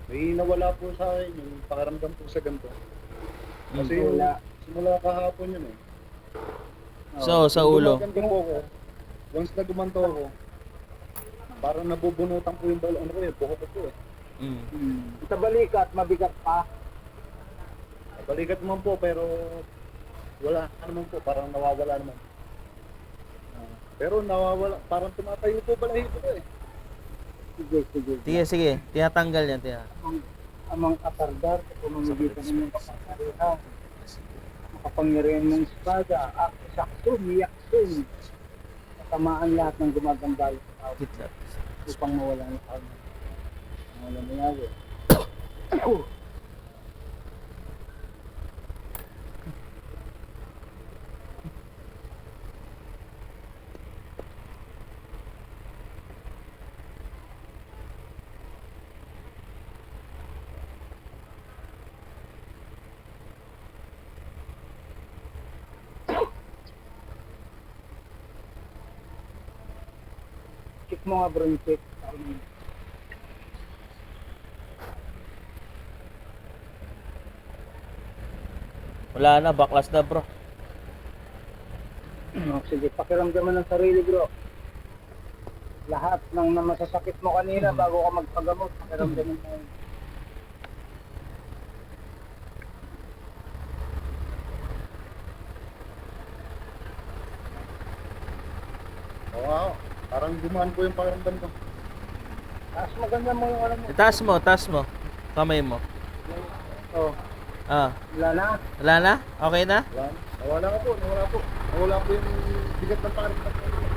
May nawala po sa akin yung pakiramdam po sa ganito. Kasi Mm. yung simula kahapon yun eh. So, sa Nung ulo. gumaganto po ako, once na gumanto ako, parang nabubunutan po yung balon ko eh, buhok ko po eh. Mm. Sa balikat, mabigat pa. Balikat naman po pero wala naman po, parang nawawala naman. Pero nawawala, parang tumatayo po balahibo ko eh. Sige, sige. Tinatanggal yan. Amang katardar, pumamagitan ng kapangyarihan. Makapangyarihan ng espada, ako sakto, miyaksun. Tamaan lahat ng gumagambala sa tao Kitlat. upang mawala ng tao. Mawala nangyari. Check mo nga bro yung check. Wala na, baklas na bro. Sige, pakiramdaman ng sarili bro. Lahat ng masasakit mo kanina bago ka magpagamot, pakiramdaman mo. Oo nga ho, parang gumaan po yung pakiramdam ko. Taas maganda mo yung alam mo. Taas mo. Kamay mo. Oh, Ah, wala na. wala na? Okay na? Wala, nawala ka po, nawala po. Nawala po yung bigat ng pakiramdam ko.